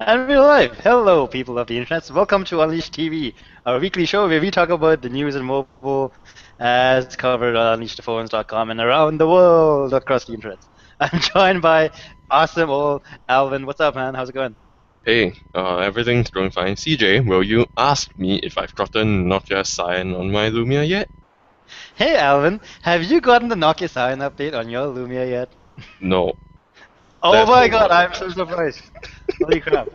And we're live! Hello, people of the internet. Welcome to UnleashTV, our weekly show where we talk about the news and mobile as covered on unleashthephones.com and around the world across the internet. I'm joined by awesome old Alvin. What's up, man? How's it going? Hey, everything's going fine. CJ, will you ask me if I've gotten Nokia Sign on my Lumia yet? Hey, Alvin, have you gotten the Nokia Sign update on your Lumia yet? No, Oh that's my god, homework. I'm so surprised. Holy crap.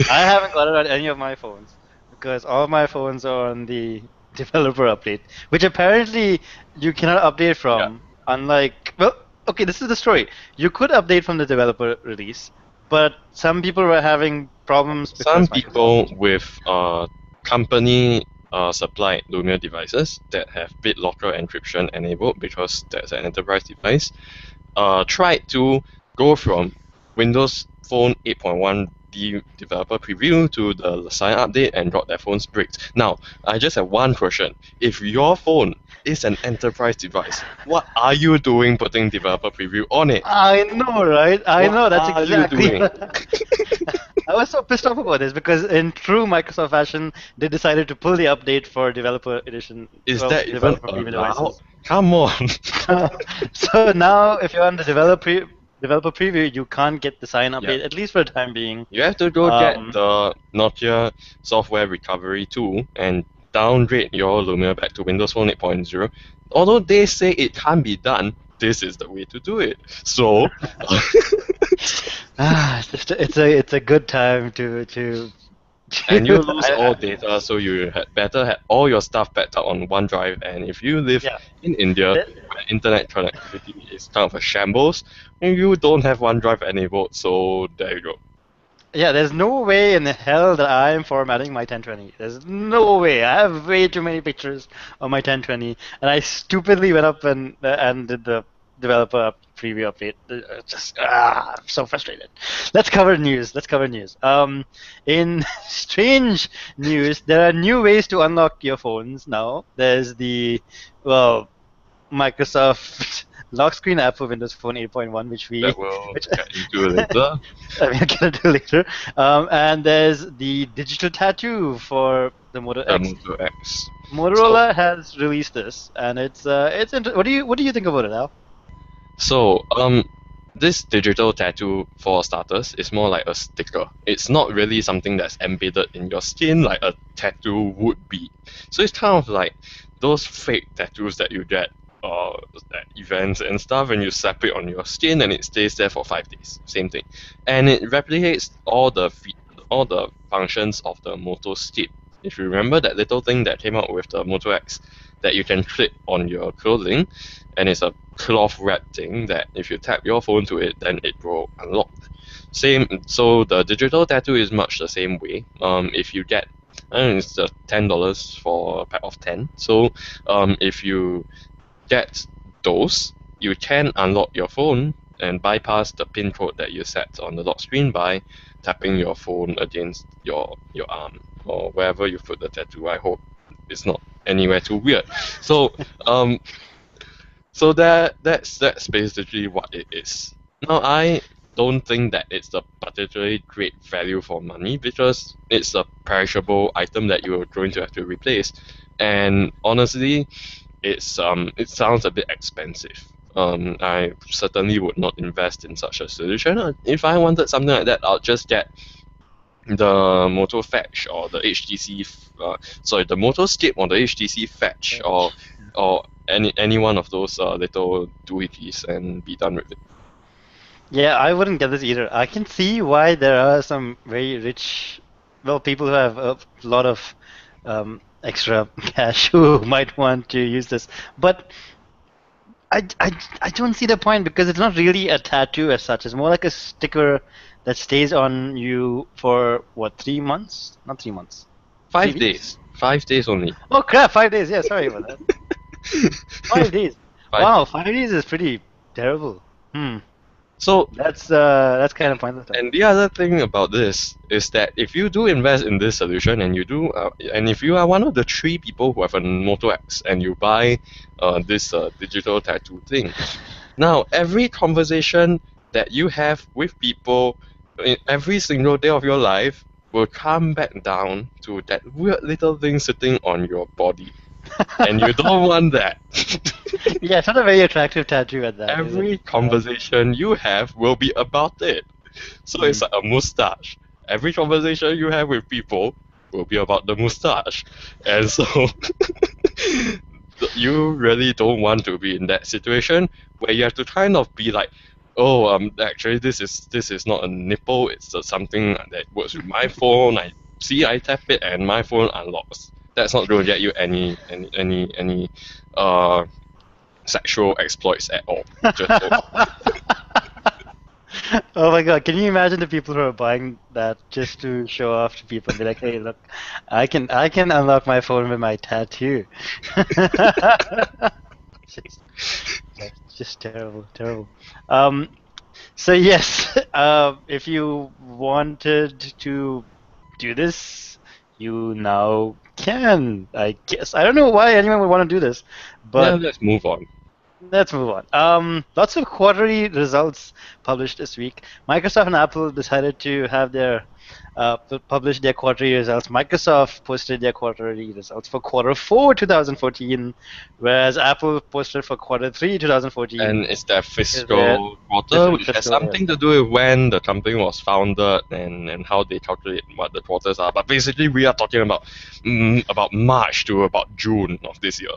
I haven't got it on any of my phones because all my phones are on the developer update, which apparently you cannot update Yeah. from. Unlike, well, okay, this is the story. You could update from the developer release, but some people were having problems Some because people Microsoft. with company supplied Lumia devices that have BitLocker encryption enabled because that's an enterprise device tried to go from Windows Phone 8.1 developer preview to the sign update and got their phones bricked. Now, I just have one question. If your phone is an enterprise device, what are you doing putting developer preview on it? I know, right? I What know. That's are you exactly. doing? I was so pissed off about this because, in true Microsoft fashion, they decided to pull the update for developer edition, Is well, that even developer preview allowed? devices. Come on. So now, if you're on the developer preview, you can't get the sign Yeah. update at least for the time being. You have to go get Um, the Nokia software recovery tool and downgrade your Lumia back to Windows Phone 8.0. Although they say it can't be done, this is the way to do it. So, it's a good time to and you lose all I, data, so you had better have all your stuff backed up on OneDrive. And if you live yeah. in India, where internet connectivity is kind of a shambles, you don't have OneDrive enabled. So there you go. Yeah, there's no way in hell that I'm formatting my 1020. There's no way. I have way too many pictures on my 1020, and I stupidly went up and did the developer preview update. I'm so frustrated. Let's cover news. Let's cover news. In strange news, there are new ways to unlock your phones now. There's the well, Microsoft lock screen app for Windows Phone 8.1, That we'll which get into later. I mean, I'll get into later. And there's the digital tattoo for the Moto The X. Moto X. So, Motorola has released this, and it's what do you think about it, Al? so, this digital tattoo, for starters, is more like a sticker. It's not really something that's embedded in your skin like a tattoo would be. So it's kind of like those fake tattoos that you get at events and stuff, and you slap it on your skin and it stays there for 5 days. Same thing, and it replicates all the functions of the Moto Skip. If you remember that little thing that came out with the Moto X that you can clip on your clothing, and it's a cloth wrap thing that if you tap your phone to it, then it will unlock. Same, so the digital tattoo is much the same way. If you get, I don't know, it's $10 for a pack of 10. So, if you get those, you can unlock your phone and bypass the pin code that you set on the lock screen by tapping your phone against your arm or wherever you put the tattoo. I hope it's not anywhere too weird. So, um, so that's basically what it is. Now I don't think that it's a particularly great value for money because it's a perishable item that you're going to have to replace. And honestly, it sounds a bit expensive. I certainly would not invest in such a solution. If I wanted something like that, I'll just get the Moto Fetch or the HTC, the Moto Skip or the HTC Fetch or any one of those little doohickeys and be done with it. Yeah, I wouldn't get this either. I can see why there are some very rich, well, people who have a lot of extra cash who might want to use this, but I don't see the point because it's not really a tattoo as such. It's more like a sticker that stays on you for what, 3 months? Not 3 months. 3 weeks? 5 days only. Oh crap, 5 days. Yeah, sorry about that. 5 days. 5 days. Wow, 5 days is pretty terrible. Hmm. So That's kind of pointless though. and the other thing about this is that if you do invest in this solution and and if you are one of the 3 people who have a Moto X and you buy this digital tattoo thing, now every conversation that you have with people every single day of your life will come back down to that weird little thing sitting on your body. And you don't want that. Yeah, it's not a very attractive tattoo at that, is it? Every conversation you have will be about it. So it's like a mustache. Every conversation you have with people will be about the mustache. And so you really don't want to be in that situation where you have to kind of be like, oh, actually this is not a nipple, it's something that works with my phone. I tap it and my phone unlocks. That's not going to get you any sexual exploits at all. Just Oh my god, can you imagine the people who are buying that just to show off to people and be like, hey, look, I can unlock my phone with my tattoo. just, just terrible, terrible. So yes, if you wanted to do this, you now can, I guess. I don't know why anyone would want to do this, yeah, but let's move on. let's move on. Lots of quarterly results published this week. Microsoft and Apple decided to have their publish their quarterly results. Microsoft posted their quarterly results for quarter 4 2014, whereas Apple posted for quarter 3 2014. And it's their fiscal their quarter, different which has fiscal year. something to do with when the company was founded and how they calculate what the quarters are. But basically, we are talking about March to about June of this year.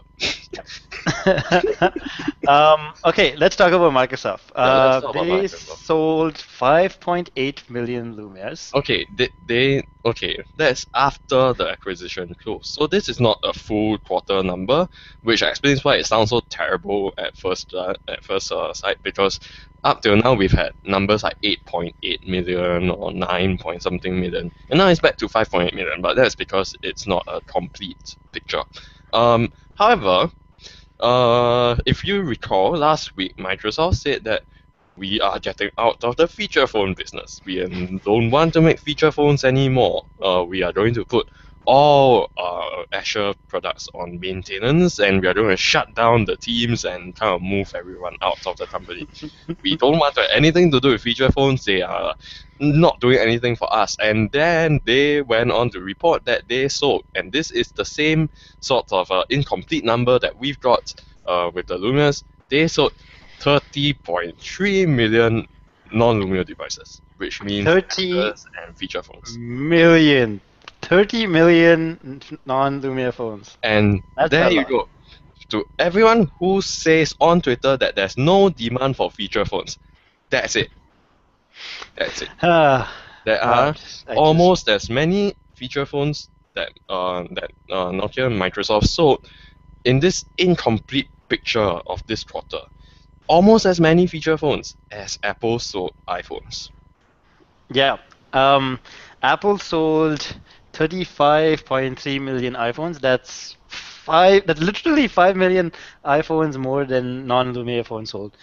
Okay, let's talk about Microsoft. let's talk about They Microsoft. sold 5.8 million Lumias. Okay, that's after the acquisition closed. So this is not a full quarter number, which explains why it sounds so terrible at first sight, because up till now we've had numbers like 8.8 million or 9 point something million, and now it's back to 5.8 million, but that's because it's not a complete picture. However, if you recall, last week Microsoft said that we are getting out of the feature phone business. We don't want to make feature phones anymore. We are going to put all Azure products on maintenance, and we are going to shut down the teams and kind of move everyone out of the company. We don't want to have anything to do with feature phones. They are not doing anything for us. And then they went on to report that they sold, and this is the same sort of incomplete number that we've got with the Lumias. They sold 30.3 million non-Lumia devices, which means 30 and feature phones. 30 million non-Lumia phones. And That's there a you lot. go. To everyone who says on Twitter that there's no demand for feature phones, that's it. That's it. There are almost as many feature phones that Nokia and Microsoft sold in this incomplete picture of this quarter. Almost as many feature phones as Apple sold iPhones. Yeah. Apple sold 35.3 million iPhones. That's literally 5 million iPhones more than non-Lumia phones sold.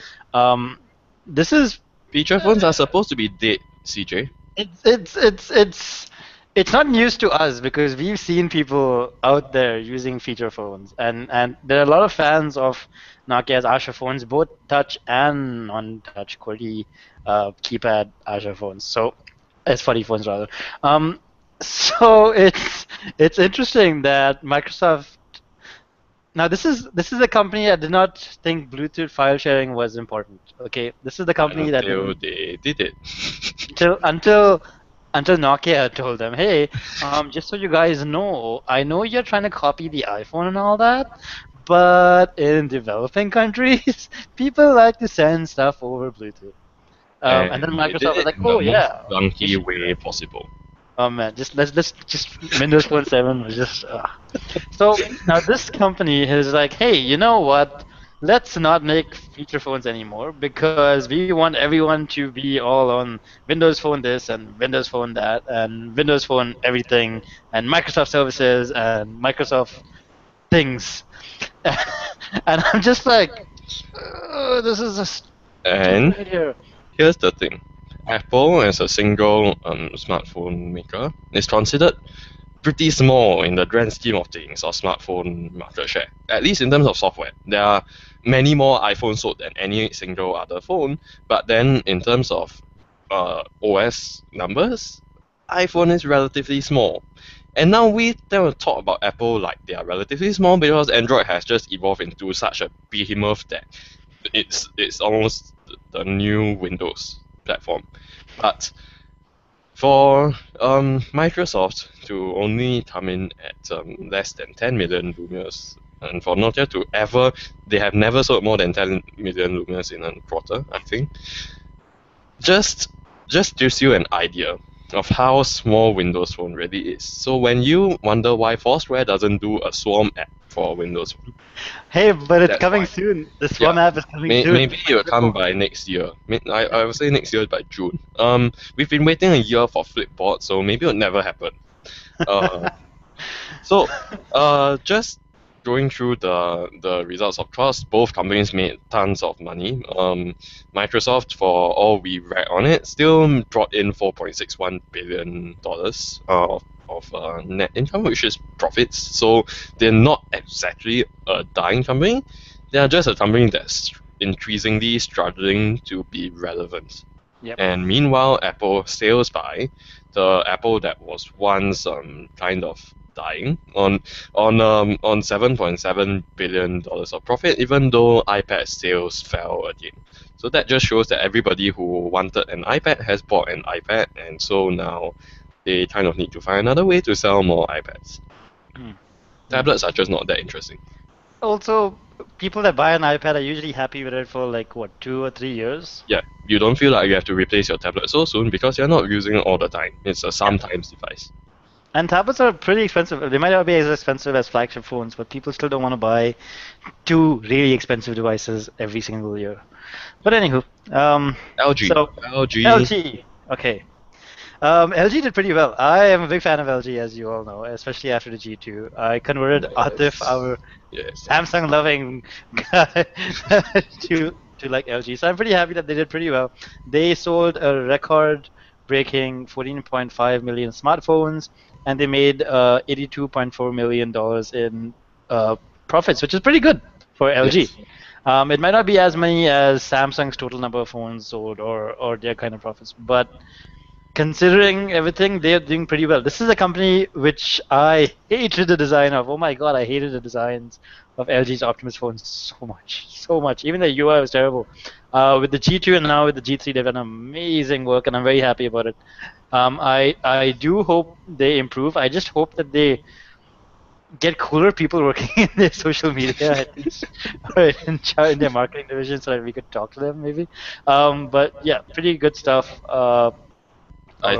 This is Feature phones are supposed to be dead, CJ. it's not news to us because we've seen people out there using feature phones, and there are a lot of fans of Nokia's Asha phones, both touch and non-touch QWERTY keypad Asha phones. So S40 phones rather. So it's interesting that Microsoft. Now this is a company that did not think Bluetooth file sharing was important. Okay, this is the company that Until didn't, they did it. until Nokia told them, hey, just so you guys know, I know you're trying to copy the iPhone and all that, but in developing countries, people like to send stuff over Bluetooth. And then they did Microsoft was it like, in the oh most yeah, you clunky should do way that. possible. Oh man, just Windows Phone 7 was just. So now this company is like, hey, you know what? Let's not make feature phones anymore because we want everyone to be all on Windows Phone this and Windows Phone that and Windows Phone everything and Microsoft services and Microsoft things. And I'm just like, this is a And stupid idea. here's the thing. Apple, as a single smartphone maker, is considered pretty small in the grand scheme of things of smartphone market share. At least in terms of software. There are many more iPhones sold than any single other phone, but then in terms of OS numbers, iPhone is relatively small. And now we tend to talk about Apple like they are relatively small because Android has just evolved into such a behemoth that it's almost the new Windows platform. But for Microsoft to only come in at less than 10 million Lumias, and for Nokia to they have never sold more than 10 million Lumias in a quarter, I think, just gives you an idea of how small Windows Phone really is. So when you wonder why Foursquare doesn't do a Swarm app for Windows Phone, Hey, but it's that's coming why. soon. The Swarm Yeah, app is coming soon. maybe it will come by next year. I would say next year by June. We've been waiting a year for Flipboard, so maybe it'll never happen. Uh, so, just going through the results, of course, both companies made tons of money. Microsoft, for all we read on it, still brought in $4.61 billion of net income, which is profits. So they're not exactly a dying company. They are just a company that's increasingly struggling to be relevant. Yep. And meanwhile, Apple sails by, the Apple that was once kind of dying on $7.7 billion of profit, even though iPad sales fell again. So that just shows that everybody who wanted an iPad has bought an iPad, and so now they kind of need to find another way to sell more iPads. Tablets are just not that interesting. Also, people that buy an iPad are usually happy with it for like what, 2 or 3 years. Yeah, you don't feel like you have to replace your tablet so soon because you're not using it all the time. It's a sometimes device. And tablets are pretty expensive. They might not be as expensive as flagship phones, but people still don't want to buy 2 really expensive devices every single year. But anywho, LG. so LG. LG. Okay. LG did pretty well. I am a big fan of LG, as you all know, especially after the G2. I converted Atif, our Samsung loving guy, to like LG. So I'm pretty happy that they did pretty well. They sold a record-breaking 14.5 million smartphones, and they made $82.4 million in profits, which is pretty good for LG. Yes. It might not be as many as Samsung's total number of phones sold or their kind of profits, but considering everything, they're doing pretty well. This is a company which I hated the design of. Oh my god, I hated the designs of LG's Optimus phones so much. Even the UI was terrible. With the G2 and now with the G3, they've done amazing work, and I'm very happy about it. I do hope they improve. I just hope that they get cooler people working in their social media, at least, or in their marketing division, so that we could talk to them maybe. But yeah, pretty good stuff. I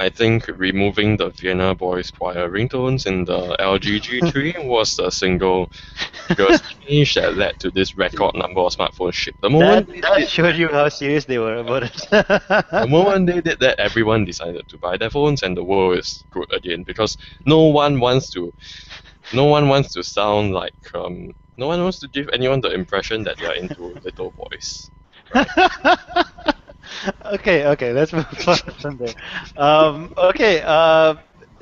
think removing the Vienna Boys Choir ringtones in the LG G3 was the single biggest change that led to this record number of smartphones shipped. That showed you how serious they were about it. The moment they did that, everyone decided to buy their phones, and the world is good again because no one wants to sound like no one wants to give anyone the impression that they are into little boys. Right? Okay, let's move on from there.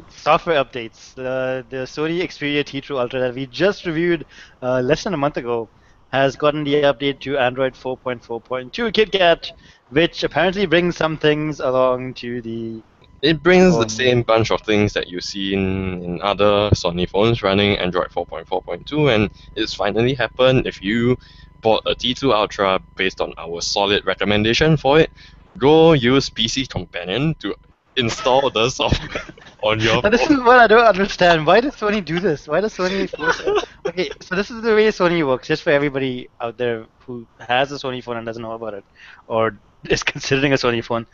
Software updates. The Sony Xperia T2 Ultra that we just reviewed less than a month ago has gotten the update to Android 4.4.2 KitKat, which apparently brings some things along to the... It brings the same bunch of things that you see in other Sony phones running Android 4.4.2, and it's finally happened. If you bought a T2 Ultra based on our solid recommendation for it, go use PC Companion to install the software on your phone. This is what I don't understand. Why does Sony do this? Why does Sony force it? Okay, so this is the way Sony works, just for everybody out there who has a Sony phone and doesn't know about it, or is considering a Sony phone.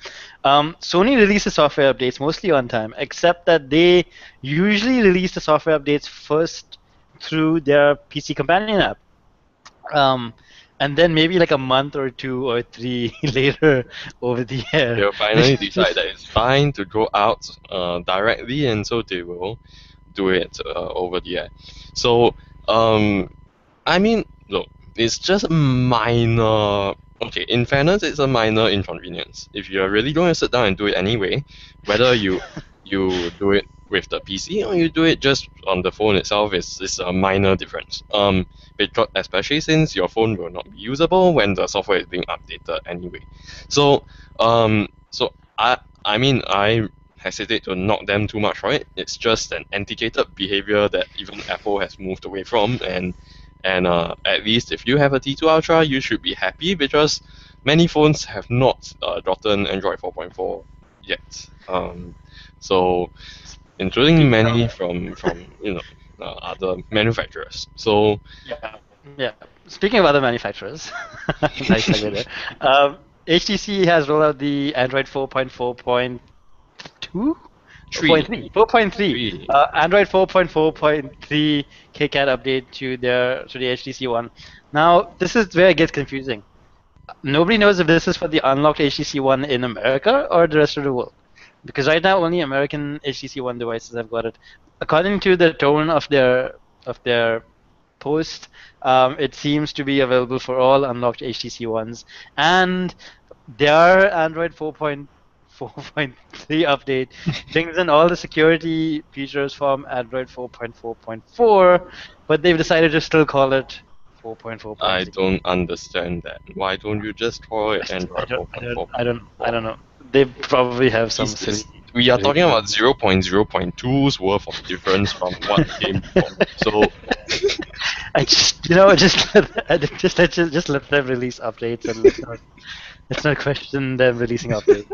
Sony releases software updates mostly on time, except that they usually release the software updates first through their PC Companion app. And then maybe like a month or 2 or 3 later over the air. They'll finally decide that it's fine to go out directly, and so they will do it over the air. So, I mean, look, it's just minor. Okay, in fairness, it's a minor inconvenience. If you're really going to sit down and do it anyway, whether you do it with the PC or you do it just on the phone itself, is a minor difference. Because especially since your phone will not be usable when the software is being updated anyway. So So I mean I hesitate to knock them too much for it. It's just an antiquated behavior that even Apple has moved away from, and at least if you have a T2 Ultra, you should be happy because many phones have not gotten Android 4.4 yet. So including many from other manufacturers. So Yeah. Speaking of other manufacturers, nice segue there. HTC has rolled out the Android 4.4.2? 4.3. 4.3. Android 4.4.3 KitKat update to the HTC One. Now, this is where it gets confusing. Nobody knows if this is for the unlocked HTC One in America or the rest of the world. Because right now only American HTC One devices have got it. According to the tone of their post, it seems to be available for all unlocked HTC Ones, and their Android 4.4.3 update brings in all the security features from Android 4.4.4, but they've decided to still call it 4.4.3. I don't understand that. Why don't you just call it Android 4.4? I don't know. They probably have some silly. We are talking about 0.0.2's worth of difference from what came before. So I just let them release updates and let's not question them releasing updates.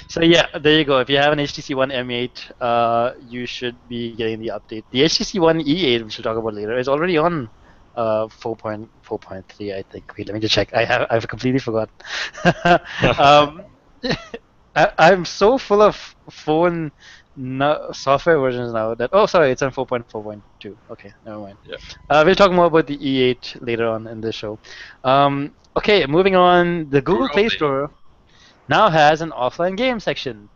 So yeah, there you go. If you have an HTC One M8, you should be getting the update. The HTC One E8, which we'll talk about later, is already on 4.4.3, I think. Wait, let me just check. I've completely forgotten. I'm so full of phone software versions now that sorry, it's on 4.4.2. Okay, never mind. Yeah. We'll talk more about the E8 later on in this show. Okay, moving on. The Google Play Store now has an offline game section.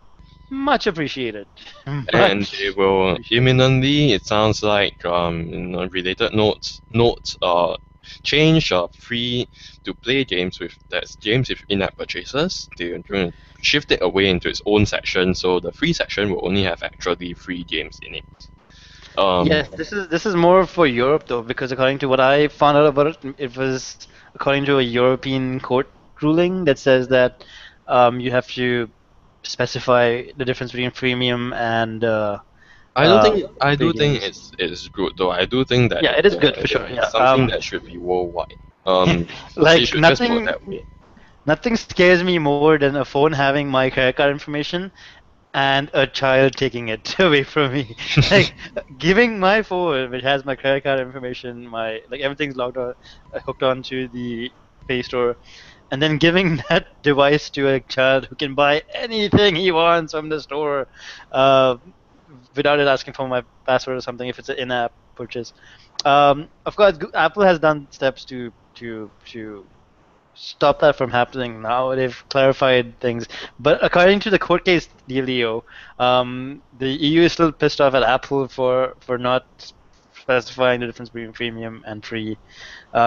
Much appreciated. And they will imminently, it sounds like, related notes, change free to play games with in-app purchases. They're going to shift it away into its own section, so the free section will only have actually free games in it. Yes, this is more for Europe though, because according to what I found out about it, it was according to a European court ruling that says that you have to specify the difference between premium and. I do think it's good though. I do think that it is good for sure. It's something that should be worldwide. Like nothing scares me more than a phone having my credit card information and a child taking it away from me. Like giving my phone, which has my credit card information, everything's hooked onto the Play Store, and then giving that device to a child who can buy anything he wants from the store, without it asking for my password or something if it's an in-app purchase. Of course, Apple has done steps to stop that from happening now. They've clarified things. But according to the court case dealio, the EU is still pissed off at Apple for not specifying the difference between premium and free.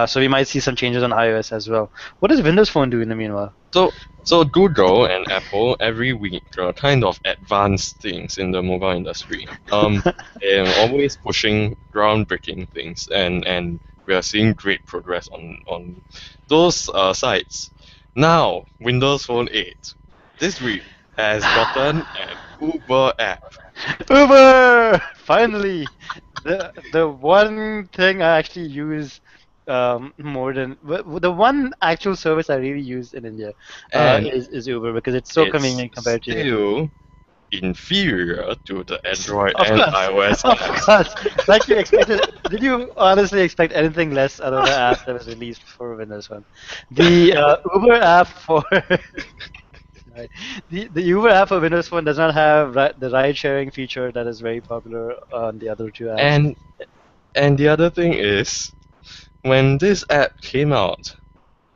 So we might see some changes on iOS as well. What does Windows Phone do in the meanwhile? So Google and Apple every week kind of advance things in the mobile industry. They're always pushing groundbreaking things, and we are seeing great progress on those sites. Now, Windows Phone 8 this week has gotten an Uber app. Uber! Finally! The one thing I actually use more than the one actual service I really use in India is Uber, because it's so convenient compared to still inferior to the Android and iOS apps. Of course, like you expected. Did you honestly expect anything less out of the app that was released for Windows Phone? The Uber app for the Uber app for Windows Phone does not have the ride-sharing feature that is very popular on the other two apps. And the other thing is, when this app came out,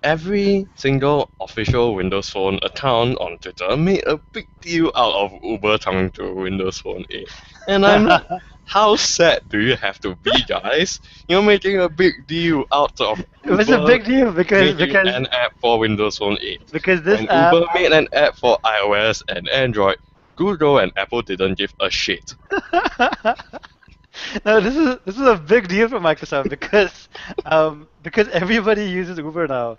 every single official Windows Phone account on Twitter made a big deal out of Uber coming to Windows Phone 8. And I'm like, how sad do you have to be, guys? You're making a big deal out of Uber. It was a big deal because an app for Windows Phone 8. Because this when app Uber made an app for iOS and Android, Google and Apple didn't give a shit. No, this is a big deal for Microsoft because everybody uses Uber now.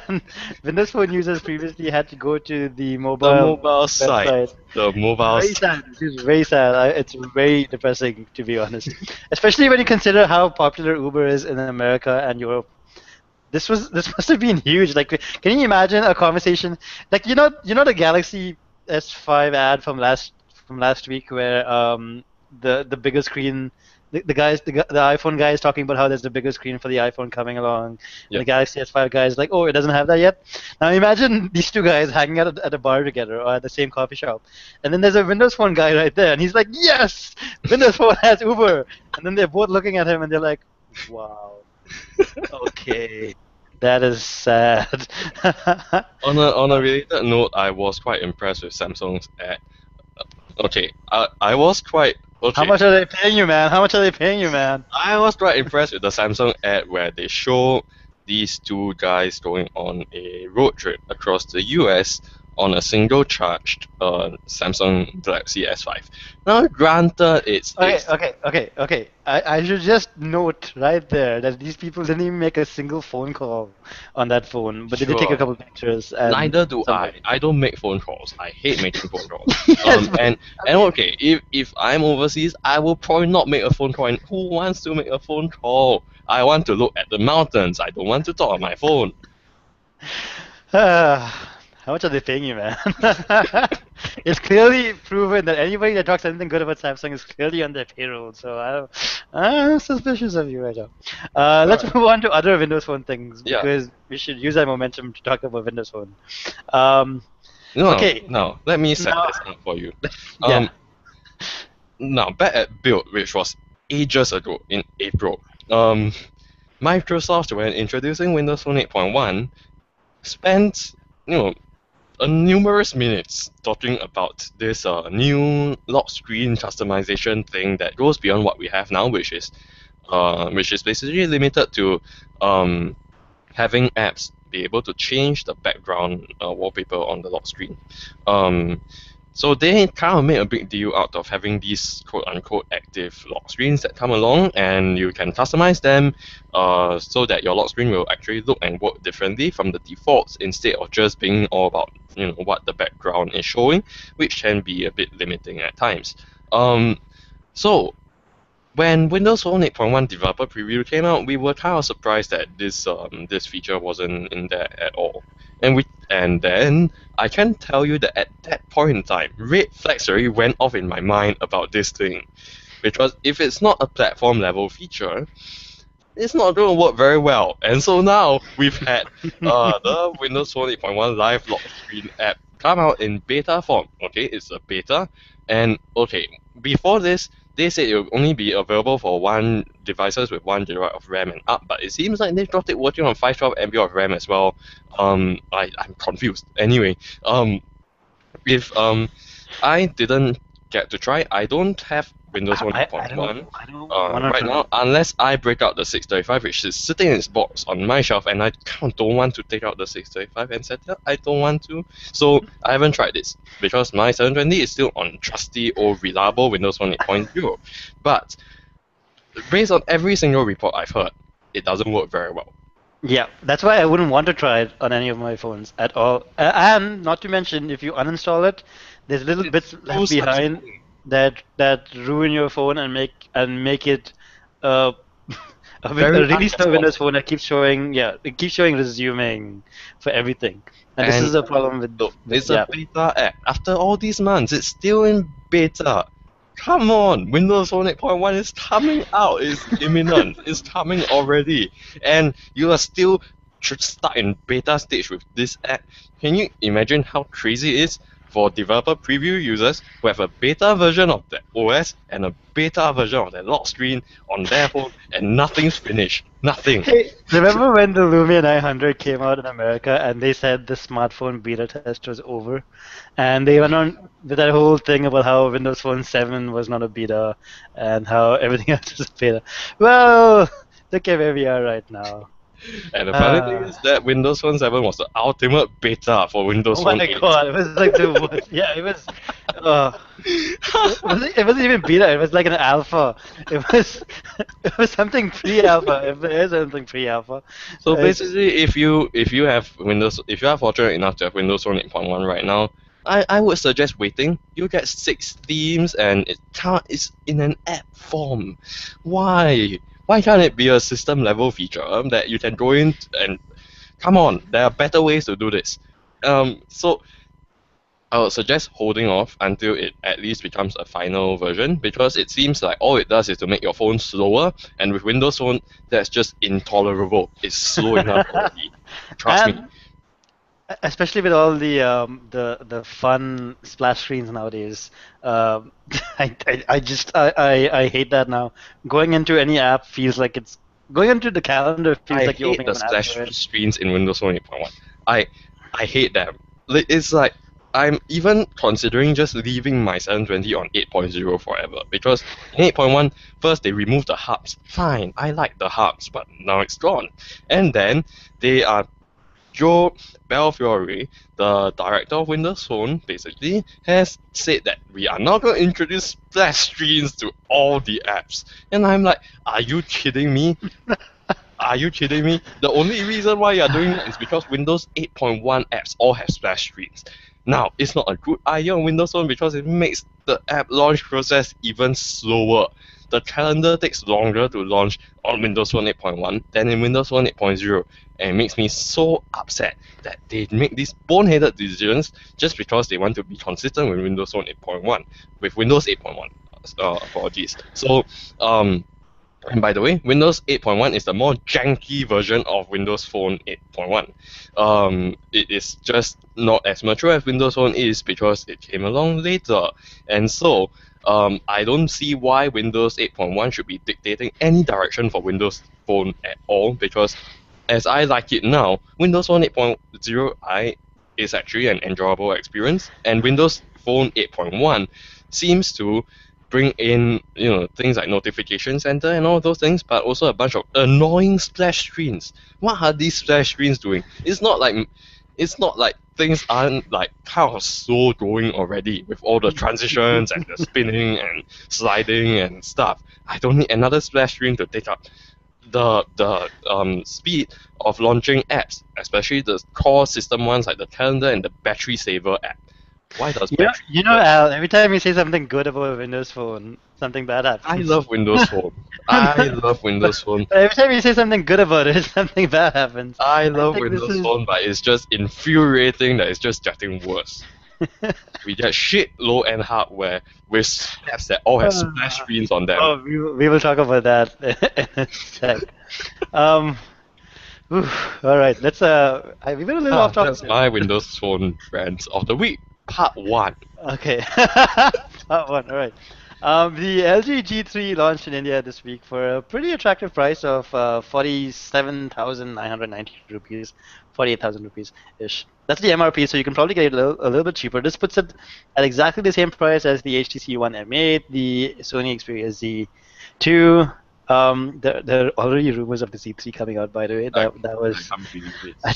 And Windows Phone users previously had to go to the The mobile mobile site. website. The mobile Very site. sad. It is very sad. It's very depressing, to be honest. Especially when you consider how popular Uber is in America and Europe. This must have been huge. Like, can you imagine a conversation like the Galaxy S5 ad from last week where the bigger screen the iPhone guy is talking about how there's the bigger screen for the iPhone coming along, and the Yep. Galaxy S5 guy is like, oh, it doesn't have that yet. Now imagine these two guys hanging out at a bar together or at the same coffee shop, and then there's a Windows Phone guy right there, and he's like, yes, Windows Phone has Uber, and then they're both looking at him and they're like, wow. Okay, that is sad. On a related note, I was quite impressed with Samsung's ad. Okay, I was quite okay. How much are they paying you, man? How much are they paying you, man? I was quite impressed with the Samsung ad where they show these two guys going on a road trip across the US on a single charged Samsung Galaxy S5. Now, granted, Okay. I should just note right there that these people didn't even make a single phone call on that phone, but they did take a Sure. couple pictures. And Neither do some- I. I don't make phone calls. I hate making phone calls. Yes, but- And okay, if I'm overseas, I will probably not make a phone call. And who wants to make a phone call? I want to look at the mountains. I don't want to talk on my phone. How much are they paying you, man? It's clearly proven that anybody that talks anything good about Samsung is clearly on their payroll. So I'm suspicious of you right now. Let's move on to other Windows Phone things Yeah. because we should use that momentum to talk about Windows Phone. No, Okay. no. Let me set No. this up for you. Yeah. Now, back at Build, which was ages ago in April, Microsoft, when introducing Windows Phone 8.1, spent numerous minutes talking about this new lock screen customization thing that goes beyond what we have now, which is basically limited to having apps be able to change the background wallpaper on the lock screen. So they kind of made a big deal out of having these quote-unquote active lock screens that come along, and you can customize them so that your lock screen will actually look and work differently from the defaults instead of just being all about what the background is showing, which can be a bit limiting at times. So when Windows Phone 8.1 developer preview came out, we were kind of surprised that this feature wasn't in there at all. And then I can tell you that at that point in time, red flags already went off in my mind about this thing, because if it's not a platform level feature, it's not going to work very well. And so now we've had the Windows Phone 8.1 Live Lock Screen app come out in beta form. Okay, it's a beta, and okay, before this, they said it will only be available for one devices with 1 GB of RAM and up, but it seems like they've got it working on 512 MB of RAM as well. I'm confused. Anyway, if I didn't get to try, I don't have Windows Phone 8.1 I don't wanna right try. now, unless I break out the 635, which is sitting in its box on my shelf, and I kind of don't want to take out the 635 and set it up. I don't want to, so I haven't tried this because my 720 is still on trusty or reliable Windows Phone 8.0. But based on every single report I've heard, it doesn't work very well. Yeah, that's why I wouldn't want to try it on any of my phones at all. And not to mention, if you uninstall it, there's little bits left behind that ruin your phone and make it a Very really slow unresponsive. Windows phone that keeps showing it keeps showing resuming for everything. And this And is a problem with Look, it's yeah. a beta app. After all these months, it's still in beta. Come on, Windows Phone 8.1 is coming out. It's imminent. It's coming already. And you are still stuck in beta stage with this app. Can you imagine how crazy it is for developer preview users who have a beta version of the OS and a beta version of the lock screen on their phone and nothing's finished? Nothing. Hey, remember when the Lumia 900 came out in America and they said the smartphone beta test was over? And they went on with that whole thing about how Windows Phone 7 was not a beta and how everything else was beta. Well, look at where we are right now. And the funny thing is that Windows Phone 7 was the ultimate beta for Windows Oh Phone my 8. god, it was like the worst. Yeah, it was It wasn't even beta. It was like an alpha. It was it was something pre-alpha. If there is something pre-alpha, So it's basically, if you are fortunate enough to have Windows Phone 8.1 right now, I would suggest waiting. You get 6 themes and it's in an app form. Why? Why can't it be a system level feature that you can go in and come on? There are better ways to do this. So I would suggest holding off until it at least becomes a final version because it seems like all it does is to make your phone slower, and with Windows Phone, that's just intolerable. It's slow enough already. Trust me. and especially with all the fun splash screens nowadays. I hate that now. Going into any app feels like it's going into the calendar feels I like you're hate opening the up an app splash store. screens in Windows Phone 8.1. I hate them. It's like I'm even considering just leaving my 720 on 8.0 forever because in 8.1, first they removed the hubs. Fine, I like the hubs, but now it's gone. And then they are Joe Belfiore, the director of Windows Phone, basically has said that we are not going to introduce splash screens to all the apps. And I'm like, are you kidding me? Are you kidding me? The only reason why you're doing that is because Windows 8.1 apps all have splash screens. Now, it's not a good idea on Windows Phone because it makes the app launch process even slower. The calendar takes longer to launch on Windows Phone 8.1 than in Windows Phone 8.0, and it makes me so upset that they make these boneheaded decisions just because they want to be consistent with Windows Phone 8.1, with Windows 8.1. Apologies. So, and by the way, Windows 8.1 is the more janky version of Windows Phone 8.1. It is just not as mature as Windows Phone is because it came along later. And so, I don't see why Windows 8.1 should be dictating any direction for Windows Phone at all because as I like it now, Windows Phone 8.0 is actually an enjoyable experience, and Windows Phone 8.1 seems to bring in things like notification center and all those things, but also a bunch of annoying splash screens. What are these splash screens doing? It's not like things aren't like kind of slow going already with all the transitions and the spinning and sliding and stuff. I don't need another splash screen to take up the speed of launching apps, especially the core system ones like the calendar and the battery saver app. Why does battery saver? Al, every time you say something good about a Windows Phone, something bad I happens. love Windows Phone. I love Windows Phone. But every time you say something good about it, something bad happens. I I love think this Windows is. Phone, but it's just infuriating that it's just getting worse. We get shit low-end hardware with apps that all have splash screens on them. Oh, we will talk about that in a sec. Um, all right, we went a little off topic. That's my Windows Phone rants of the week, part 1. Okay, that one. All right. The LG G3 launched in India this week for a pretty attractive price of 47,990 rupees, 48,000 rupees ish. That's the MRP, so you can probably get it a little bit cheaper. This puts it at exactly the same price as the HTC One M8, the Sony Xperia Z2. There are already rumors of the Z3 coming out. By the way, that was. I can't believe it. I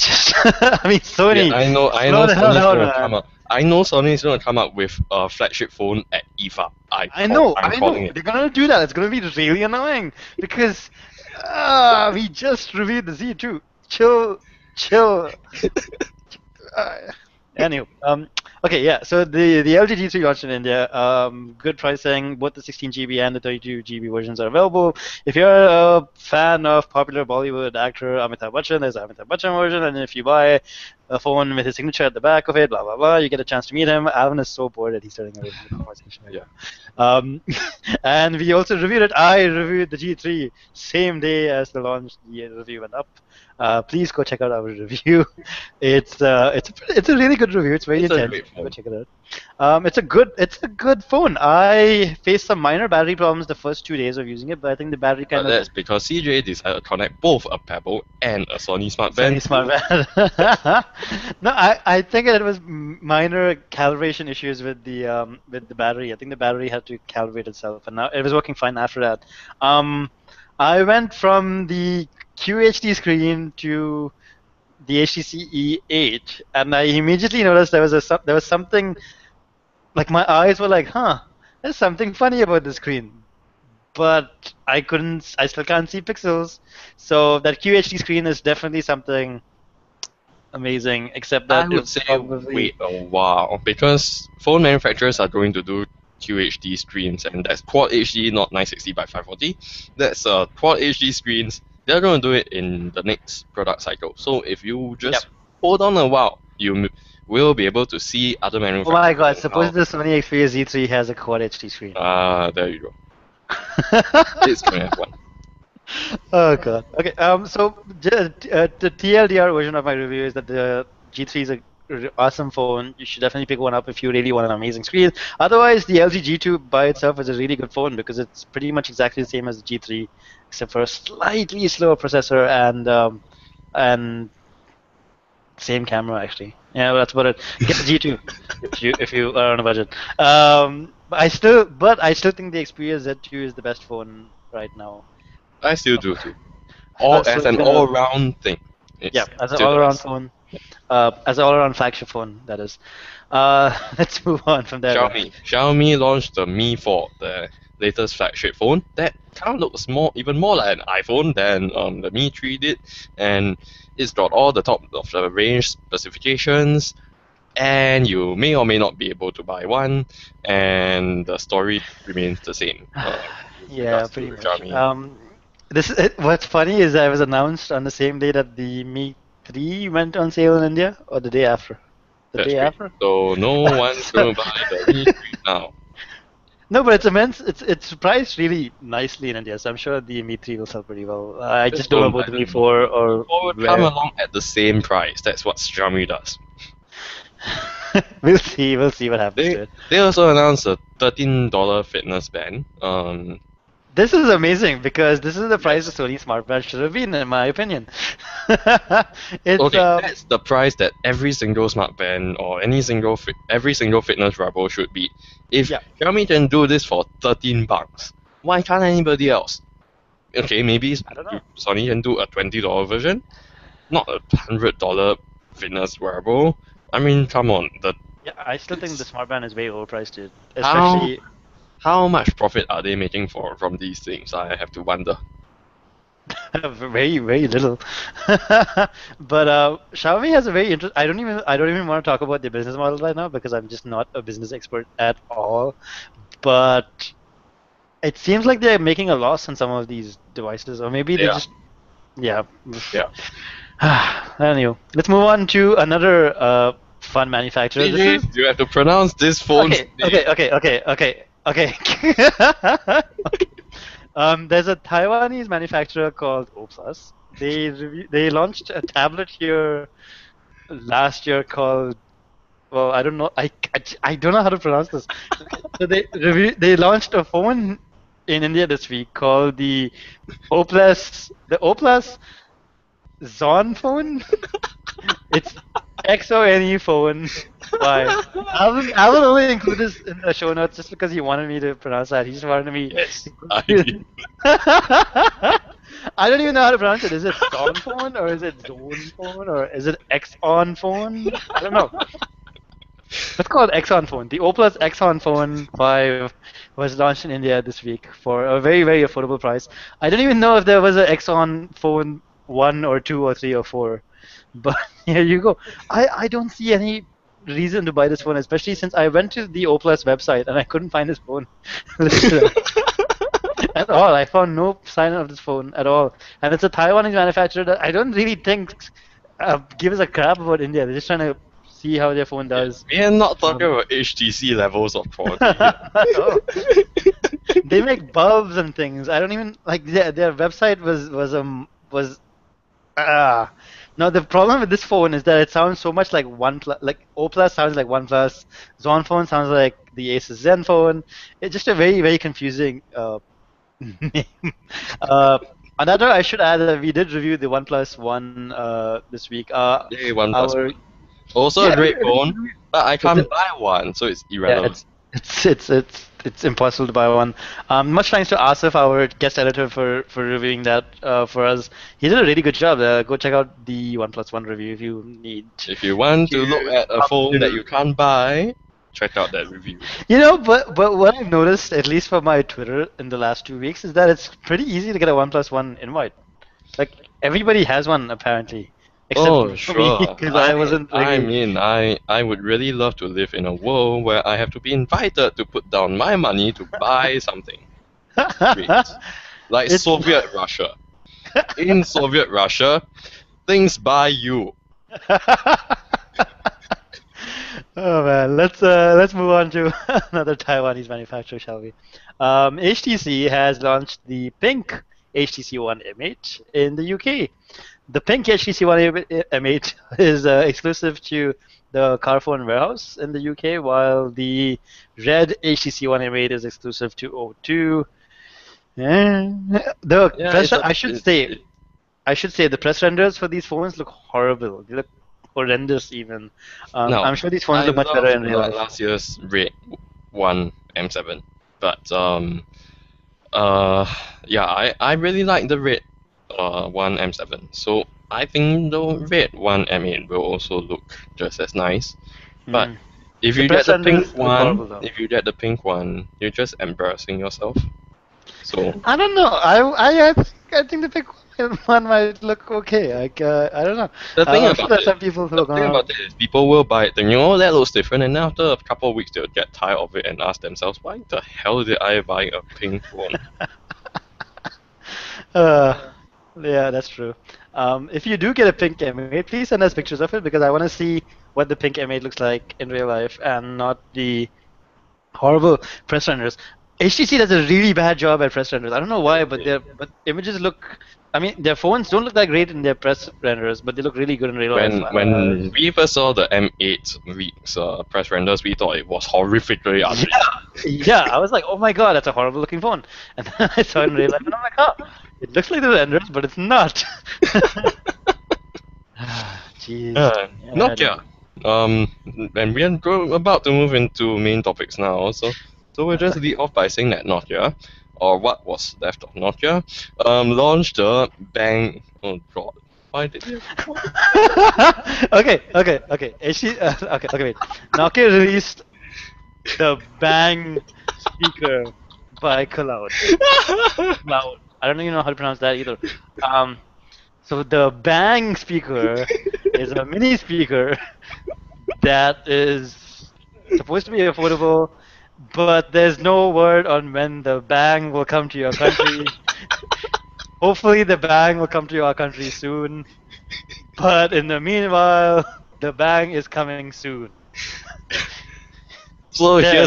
mean, Sony. Yeah, I know Slow the hell Sony's down, gonna man. come up. I know Sony's gonna come up with a flagship phone at IFA. I know. I'm calling it. They're gonna do that. It's gonna be really annoying because we just reviewed the Z2. Chill. Anyway, okay, yeah. So the LG G3 launched in India. Good pricing. Both the 16 GB and the 32 GB versions are available. If you're a fan of popular Bollywood actor Amitabh Bachchan, there's an Amitabh Bachchan version, and if you buy a phone with his signature at the back of it, blah blah blah, you get a chance to meet him. Alvin is so bored that he's starting a conversation. Yeah. And we also reviewed it. I reviewed the G3 same day as the launch. The review went up. Please go check out our review. It's a really good review. It's very It's a intense. great phone. Go check it out. It's a good phone. I faced some minor battery problems the first 2 days of using it, but I think the battery But kind of that's because CJ decided to connect both a Pebble and a Sony Smart Sony Band. Smart Band. No, I think it was minor calibration issues with the battery. I think the battery had to calibrate itself, and now it was working fine after that. I went from the QHD screen to the HTC E8, and I immediately noticed there was something like my eyes were like, huh, there's something funny about the screen. But I still can't see pixels. So that QHD screen is definitely something amazing, except I that would it's say probably, wait a while because phone manufacturers are going to do QHD screens, and that's Quad HD, not 960 by 540. That's Quad HD screens. They're going to do it in the next product cycle. So if you yep. just hold on a while, will be able to see other Oh my manufacturers God, and suppose how. the Sony Xperia Z3 has a Quad HD screen. There you go. It's going to have one. Oh God. Okay. The TLDR version of my review is that the G3 is a awesome phone. You should definitely pick one up if you really want an amazing screen. Otherwise, the LG G2 by itself is a really good phone because it's pretty much exactly the same as the G3, except for a slightly slower processor and same camera actually. Yeah, that's about it. Get the G2 if you are on a budget. But I still think the Xperia Z2 is the best phone right now. I still do too. All So as it's an gonna all-round thing, Yeah, it's as an still the all-around best. phone, as an all-around flagship phone, that is. Let's move on from there then. Xiaomi launched the Mi 4, the latest flagship phone that kind of looks even more like an iPhone than the Mi 3 did, and it's got all the top of the range specifications, and you may or may not be able to buy one, and the story remains the same with Yeah, regards to pretty much. Xiaomi. What's funny is that it was announced on the same day that the Mi 3 went on sale in India, or the day after? The That's day great. after? So no one's So, going to buy the Mi 3 now. no, but it's immense. It's priced really nicely in India, so I'm sure the Mi 3 will sell pretty well. I Just just don't know don't about buy the the Mi Mi 4 4. Mi or 4 will come where. along at the same price. That's what Xiaomi does. We'll see. We'll see what happens to They it. they also announced a $13 fitness band. This is amazing because this is the price the Yes. Sony smartband should have been, in my opinion. It's Okay, that's the price that every single smart band or every single fitness rebel should be. If yeah, Xiaomi can do this for $13, why can't anybody else? Okay, maybe I don't know. Sony can do a $20 version, not a $100 fitness wearable. I mean, come on, Yeah, I still think the it's smartband is way overpriced, dude. how Especially how much profit are they making from these things? I have to wonder. very, very little. But Xiaomi has a very interest. I don't even want to talk about their business model right now because I'm just not a business expert at all. But it seems like they're making a loss on some of these devices, or maybe they Yeah, just yeah. yeah. Anyway, let's move on to another fun manufacturer. This CJ, is you have to pronounce this phone's okay, name. okay, okay, okay, okay, okay. Okay. There's a Taiwanese manufacturer called Oplus. They launched a tablet here last year called, well, I don't know, I don't know how to pronounce this. Okay, so they launched a phone in India this week called the Oplus Zon phone. It's XONE phone 5. I will only include this in the show notes just because he wanted me to pronounce that. He just wanted me. Yes, I did. I don't even know how to pronounce it. Is it Zon phone or is it Zone phone or is it Xon phone? I don't know. Let's call it Xon phone. The Oplus Xon phone 5 was launched in India this week for a very, very affordable price. I don't even know if there was a Xon phone 1 or 2 or 3 or 4. But here you go. I don't see any reason to buy this phone, especially since I went to the Oplus website and I couldn't find this phone listed at all. I found no sign of this phone at all. And it's a Taiwanese manufacturer that I don't really think gives a crap about India. They're just trying to see how their phone Yeah, does. we are not talking Um, about HTC levels of quality here. no. They make bulbs and things. I don't even like their website was ah. No, the problem with this phone is that it sounds so much like OnePlus. Like Oplus sounds like OnePlus. Zonphone sounds like the Asus Zenfone. It's just a very, very confusing name. Uh, Another, I should add that we did review the OnePlus One this week. Yay, one plus Our one. Also a yeah, great phone, but I it's can't buy one, so it's yeah, irrelevant. it's impossible to buy one. Much thanks to Asif, our guest editor, for reviewing that for us. He did a really good job. Go check out the OnePlus One review if you need If you want to look to at a come phone that to. you can't buy, check out that review. You know, but what I've noticed, at least for my Twitter in the last 2 weeks, is that it's pretty easy to get a 1+1 invite. Like everybody has one apparently, except Oh, for me sure. because I wasn't I really. mean, I would really love to live in a world where I have to be invited to put down my money to buy something. Great. Like It's. Soviet Russia. In Soviet Russia, things buy you. Oh man, let's move on to another Taiwanese manufacturer, shall we? HTC has launched the pink HTC One M8 in the UK. The pink HTC One M8 is exclusive to the Carphone warehouse in the UK, while the red HTC One M8 is exclusive to O2. The Yeah, press, it's a, I should say the press renders for these phones look horrible. They look horrendous even. no. I'm sure these phones I look much better loved in real life. last year's Red One M7, but yeah, I really like the Red One M7. So I think the Red One M8 will also look just as nice. But Mm. if The you get press the renders pink look horrible one, though. if you get the pink one, you're just embarrassing yourself. So I don't know. I think the pink one might look okay. Like I don't know. the thing I'm sure about there's it, some people who the are thing gonna. about it is people will buy it, and that looks different, and after a couple of weeks they'll get tired of it and ask themselves, why the hell did I buy a pink phone? uh, yeah, that's true. If you do get a pink M8, please send us pictures of it because I want to see what the pink M8 looks like in real life and not the horrible press renders. HTC does a really bad job at press renders. I don't know why, but their images look. I mean, their phones don't look that great in their press renders, but they look really good in real life. When we first saw the M8 leaks press renders, we thought it was horrifically ugly. Yeah, I was like, oh my god, that's a horrible looking phone. And then I saw it in real life, and I'm like, oh, it looks like the renders, but it's not. Jeez. Yeah, Nokia. And we are about to move into main topics now, so we'll just lead off by saying that Nokia, or what was left of Nokia, launched the Bang. Oh god, why did you? Okay. Okay, wait. Nokia released the Bang speaker by Cloud. Cloud. I don't even know how to pronounce that either. So the Bang speaker is a mini speaker that is supposed to be affordable, but there's no word on when the Bang will come to your country. Hopefully the Bang will come to your country soon, but in the meanwhile, the Bang is coming soon. So There.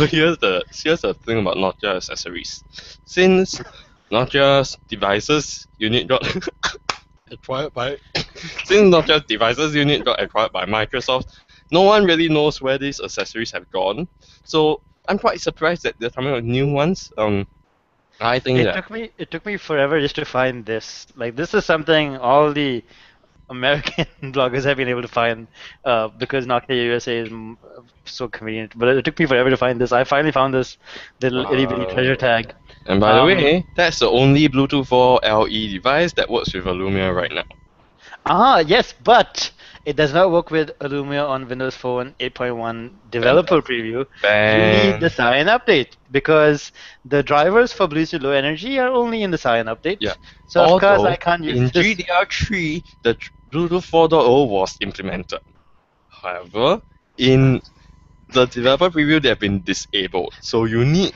here's the thing about Nokia accessories. Since Nokia's devices unit got acquired by since Nokia's devices unit got acquired by Microsoft, no one really knows where these accessories have gone. So I'm quite surprised that they're coming with new ones. I think that It took me forever just to find this. Like this is something all the American bloggers have been able to find because Nokia USA is so convenient. But it took me forever to find this. I finally found this little itty bitty treasure tag. And by the way, that's the only Bluetooth 4 LE device that works with a Lumia right now. Yes, but it does not work with Lumia on Windows Phone 8.1 developer preview. You need the Cyan update because the drivers for Bluetooth Low Energy are only in the Cyan update. Yeah. So of course Although, I can't use in this. GDR3, the Bluetooth 4.0 was implemented. However, in the developer preview, they have been disabled. So you need